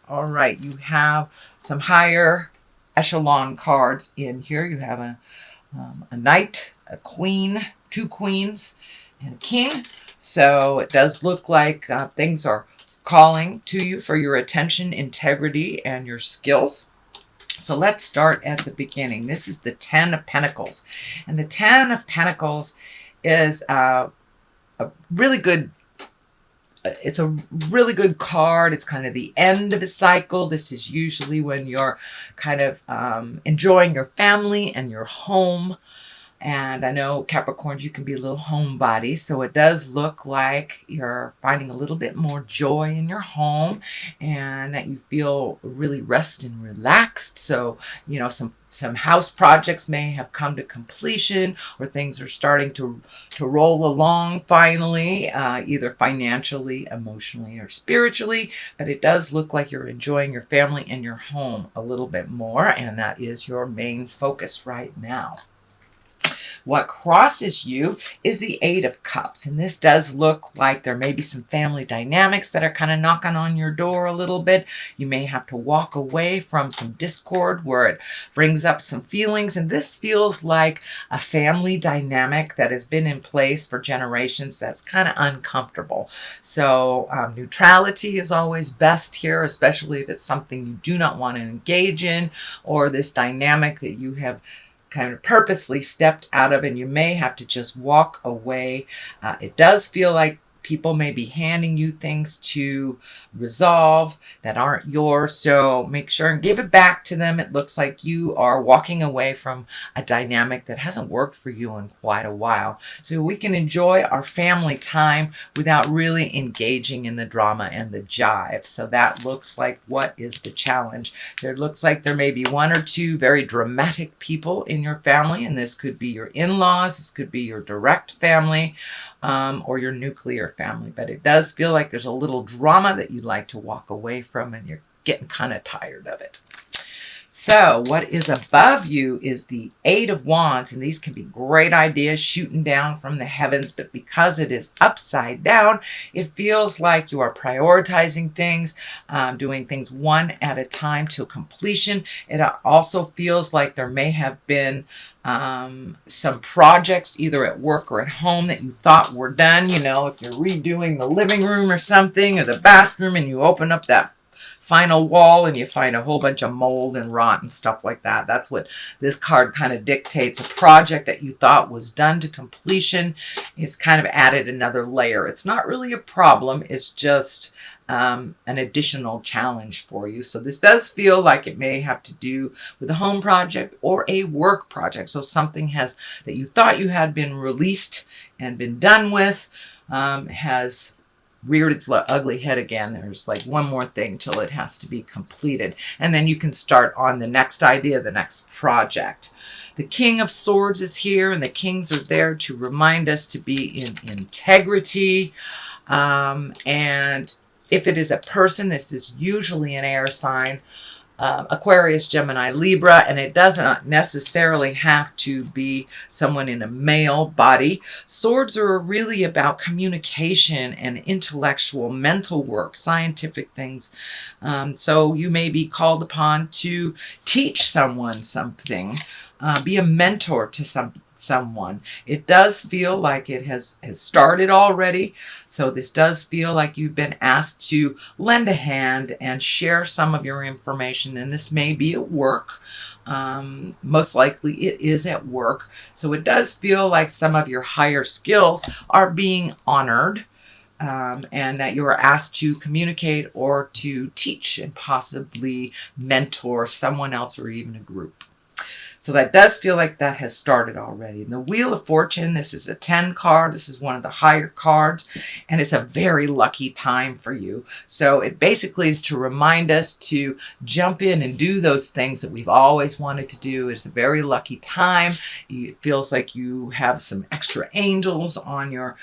All right, you have some higher echelon cards in here. You have a knight, a queen, two queens, and a king. So it does look like things are calling to you for your attention, integrity, and your skills. So let's start at the beginning. This is the Ten of Pentacles. And the Ten of Pentacles is a really good it's a really good card. It's kind of the end of a cycle. This is usually when you're kind of enjoying your family and your home. And I know Capricorns, you can be a little homebody, so it does look like you're finding a little bit more joy in your home and that you feel really rested and relaxed. So, you know, some house projects may have come to completion, or things are starting to roll along finally, either financially, emotionally, or spiritually. But it does look like you're enjoying your family and your home a little bit more, and that is your main focus right now. What crosses you is the Eight of Cups. And this does look like there may be some family dynamics that are kind of knocking on your door a little bit. You may have to walk away from some discord where it brings up some feelings. And this feels like a family dynamic that has been in place for generations that's kind of uncomfortable. So neutrality is always best here, especially if it's something you do not want to engage in, or this dynamic that you have kind of purposely stepped out of, and you may have to just walk away. It does feel like people may be handing you things to resolve that aren't yours, so make sure and give it back to them. It looks like you are walking away from a dynamic that hasn't worked for you in quite a while, so we can enjoy our family time without really engaging in the drama and the jive. So that looks like what is the challenge. There looks like there may be one or two very dramatic people in your family, and this could be your in-laws, this could be your direct family, or your nuclear family. But it does feel like there's a little drama that you'd like to walk away from, and you're getting kind of tired of it. So what is above you is the Eight of Wands, and these can be great ideas shooting down from the heavens, but because it is upside down, it feels like you are prioritizing things, doing things one at a time to completion. It also feels like there may have been some projects either at work or at home that you thought were done. You know, if you're redoing the living room or something, or the bathroom, and you open up that final wall and you find a whole bunch of mold and rot and stuff like that. That's what this card kind of dictates. A project that you thought was done to completion is kind of added another layer. It's not really a problem. It's just an additional challenge for you. So this does feel like it may have to do with a home project or a work project. So something that you thought you had been released and been done with has reared its ugly head again. There's like one more thing till it has to be completed. And then you can start on the next idea, the next project. The King of Swords is here, and the kings are there to remind us to be in integrity. And if it is a person, this is usually an air sign. Aquarius, Gemini, Libra, and it doesn't necessarily have to be someone in a male body. Swords are really about communication and intellectual, mental work, scientific things. So you may be called upon to teach someone something, be a mentor to someone. It does feel like it has started already. So this does feel like you've been asked to lend a hand and share some of your information. And this may be at work. Most likely it is at work. So it does feel like some of your higher skills are being honored. And that you are asked to communicate or to teach and possibly mentor someone else or even a group. So that does feel like that has started already. And the Wheel of Fortune, this is a 10 card. This is one of the higher cards, and it's a very lucky time for you. So it basically is to remind us to jump in and do those things that we've always wanted to do. It's a very lucky time. It feels like you have some extra angels on your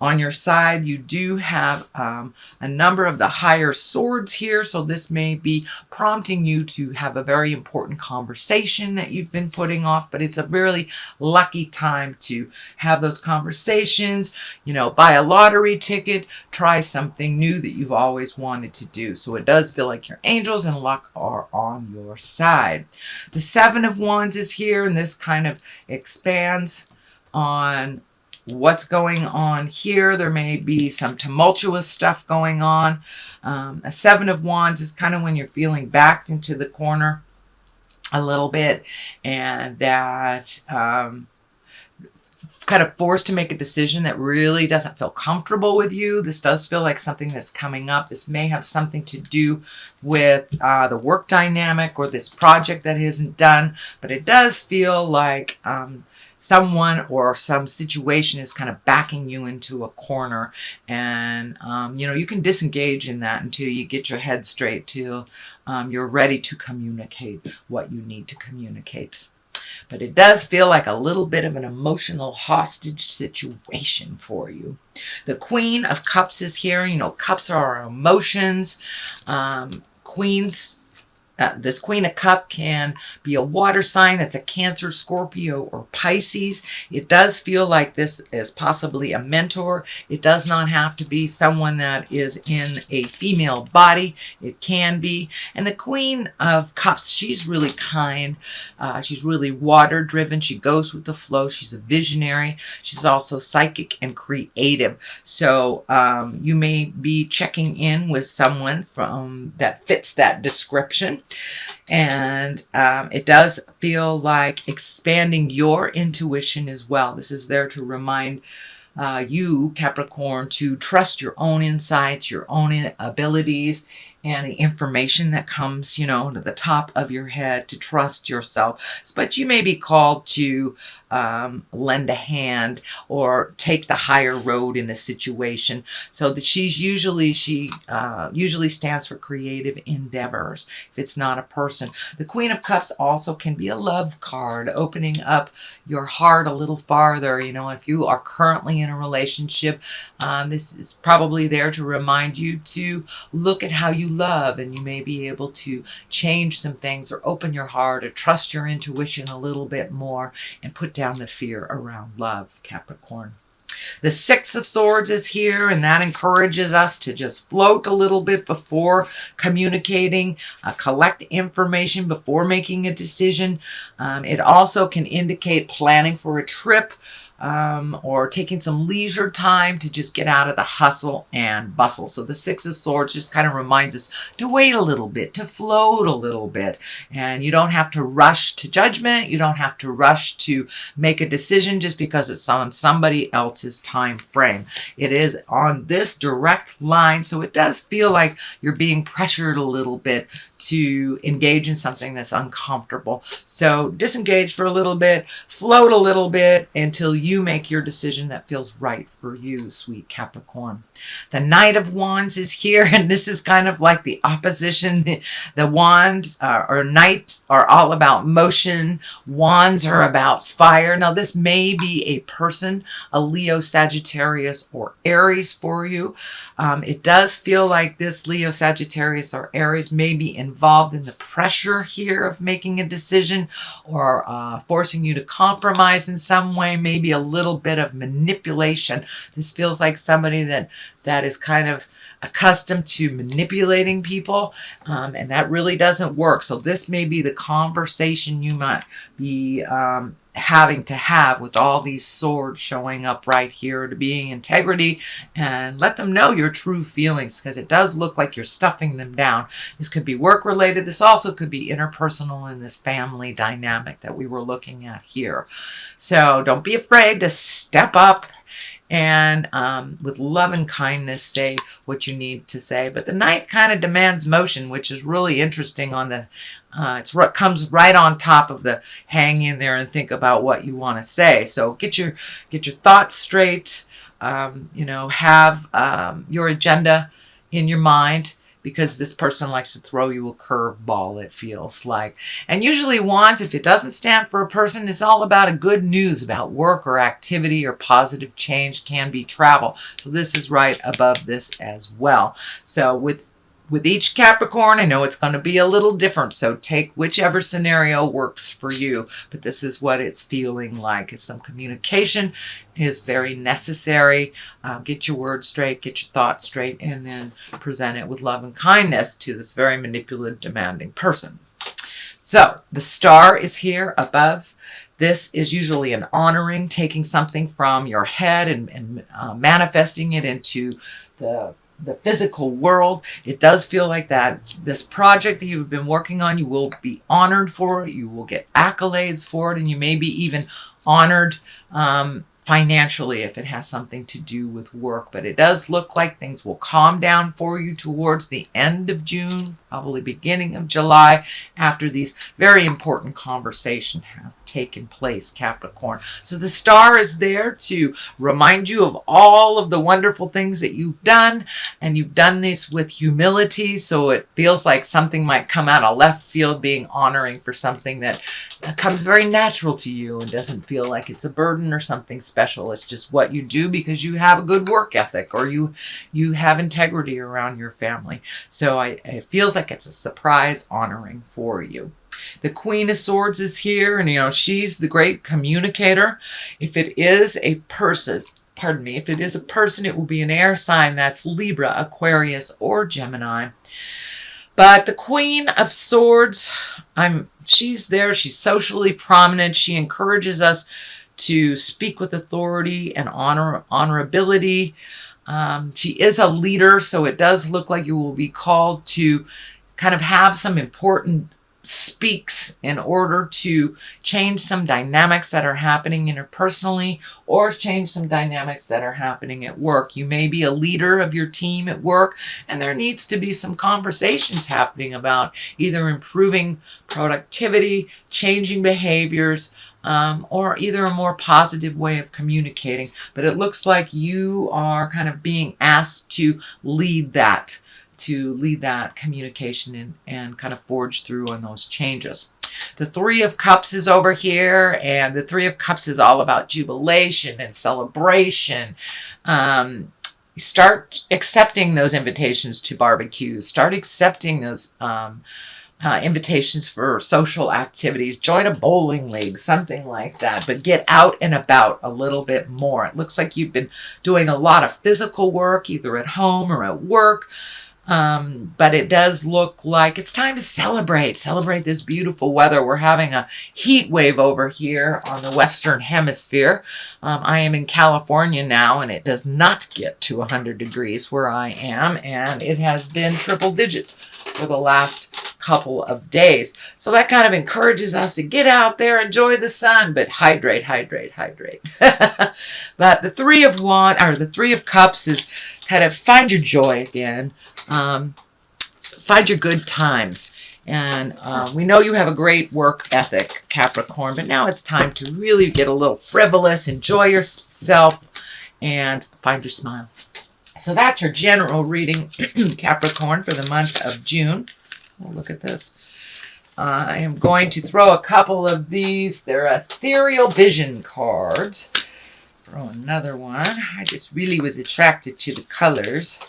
On your side, you do have a number of the higher swords here, so this may be prompting you to have a very important conversation that you've been putting off, but it's a really lucky time to have those conversations. You know, buy a lottery ticket, try something new that you've always wanted to do. So it does feel like your angels and luck are on your side. The Seven of Wands is here, and this kind of expands on what's going on here. There may be some tumultuous stuff going on. A Seven of Wands is kind of when you're feeling backed into the corner a little bit, and that kind of forced to make a decision that really doesn't feel comfortable with you. This does feel like something that's coming up. This may have something to do with the work dynamic or this project that isn't done, but it does feel like someone or some situation is kind of backing you into a corner, and you know, you can disengage in that until you get your head straight, till you're ready to communicate what you need to communicate. But it does feel like a little bit of an emotional hostage situation for you. The Queen of Cups is here. You know, cups are our emotions. This Queen of Cups can be a water sign that's a Cancer, Scorpio, or Pisces. It does feel like this is possibly a mentor. It does not have to be someone that is in a female body. It can be. And the Queen of Cups, she's really kind. She's really water driven. She goes with the flow. She's a visionary. She's also psychic and creative. So you may be checking in with someone that fits that description. And it does feel like expanding your intuition as well. This is there to remind you, Capricorn, to trust your own insights, your own abilities, and the information that comes, you know, to the top of your head, to trust yourself. But you may be called to lend a hand or take the higher road in a situation. So that she usually stands for creative endeavors if it's not a person. The Queen of Cups also can be a love card, opening up your heart a little farther. You know, if you are currently in a relationship, this is probably there to remind you to look at how you love, and you may be able to change some things or open your heart or trust your intuition a little bit more and put down the fear around love, Capricorn. The Six of Swords is here, and that encourages us to just float a little bit before communicating, collect information before making a decision. It also can indicate planning for a trip, or taking some leisure time to just get out of the hustle and bustle. So the Six of Swords just kind of reminds us to wait a little bit, to float a little bit. And you don't have to rush to judgment. You don't have to rush to make a decision just because it's on somebody else's time frame. It is on this direct line, so it does feel like you're being pressured a little bit to engage in something that's uncomfortable. So disengage for a little bit, float a little bit until you make your decision that feels right for you, sweet Capricorn. The Knight of Wands is here, and this is kind of like the opposition. The wands or knights are all about motion. Wands are about fire. Now this may be a person, a Leo, Sagittarius, or Aries for you. It does feel like this Leo, Sagittarius, or Aries may be involved in the pressure here of making a decision, or forcing you to compromise in some way, maybe a little bit of manipulation. This feels like somebody that is kind of accustomed to manipulating people, and that really doesn't work. So this may be the conversation you might be having to have with all these swords showing up right here, to being integrity and let them know your true feelings, because it does look like you're stuffing them down. This could be work related. This also could be interpersonal in this family dynamic that we were looking at here. So don't be afraid to step up and with love and kindness say what you need to say. But the Knight kind of demands motion, which is really interesting. On the it's what comes right on top of the hang in there and think about what you want to say. So get your thoughts straight. You know, have your agenda in your mind, because this person likes to throw you a curveball, it feels like. And usually wands, if it doesn't stand for a person, it's all about a good news about work or activity or positive change, can be travel. So this is right above this as well. So with each Capricorn, I know it's going to be a little different, so take whichever scenario works for you. But this is what it's feeling like. Some communication is very necessary. Get your words straight, get your thoughts straight, and then present it with love and kindness to this very manipulative, demanding person. So the star is here above. This is usually an honoring, taking something from your head and manifesting it into the physical world. It does feel like that. This project that you've been working on, you will be honored for it. You will get accolades for it, and you may be even honored financially if it has something to do with work. But it does look like things will calm down for you towards the end of June, probably beginning of July, after these very important conversations have taken place, Capricorn. So the star is there to remind you of all of the wonderful things that you've done, and you've done this with humility, so it feels like something might come out of left field, being honoring for something that comes very natural to you and doesn't feel like it's a burden or something special. It's just what you do because you have a good work ethic, or you have integrity around your family. So it feels like it's a surprise honoring for you. The Queen of Swords is here, and she's the great communicator. If it is a person, if it is a person, it will be an air sign. That's Libra, Aquarius, or Gemini. But the Queen of Swords, she's there. She's socially prominent. She encourages us to speak with authority and honorability. She is a leader, so it does look like you will be called to kind of have some important speaks in order to change some dynamics that are happening interpersonally, or change some dynamics that are happening at work. You may be a leader of your team at work, and there needs to be some conversations happening about either improving productivity, changing behaviors, or either a more positive way of communicating. But it looks like you are kind of being asked to lead that communication and kind of forge through on those changes. The Three of Cups is over here, and the Three of Cups is all about jubilation and celebration. Start accepting those invitations to barbecues. Start accepting those invitations for social activities. Join a bowling league, something like that. But get out and about a little bit more. It looks like you've been doing a lot of physical work, either at home or at work. But it does look like it's time to celebrate this beautiful weather. We're having a heat wave over here on the Western Hemisphere. I am in California now, and it does not get to 100 degrees where I am, and it has been triple digits for the last couple of days. So that kind of encourages us to get out there, enjoy the sun, but hydrate. But the Three of Cups is kind of find your joy again. Find your good times. And we know you have a great work ethic, Capricorn, but now it's time to really get a little frivolous, enjoy yourself, and find your smile. So that's your general reading, Capricorn, for the month of June. Oh, look at this. I am going to throw a couple of these. They're ethereal vision cards. Throw another one. I just really was attracted to the colors.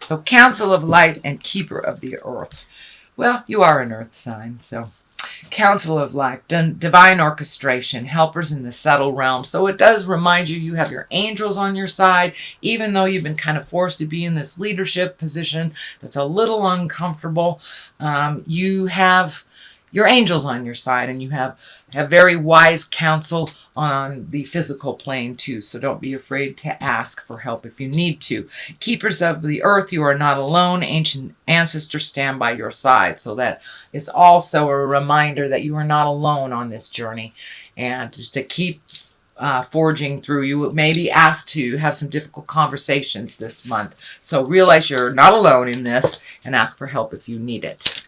So Council of Light and Keeper of the Earth. Well, you are an earth sign, so Council of Light, divine orchestration, helpers in the subtle realm. So it does remind you have your angels on your side, even though you've been kind of forced to be in this leadership position that's a little uncomfortable. You have your angels on your side, and you have very wise counsel on the physical plane too. So don't be afraid to ask for help if you need to. Keepers of the earth, you are not alone. Ancient ancestors stand by your side. So that is also a reminder that you are not alone on this journey, and just to keep forging through. You may be asked to have some difficult conversations this month. So realize you're not alone in this, and ask for help if you need it.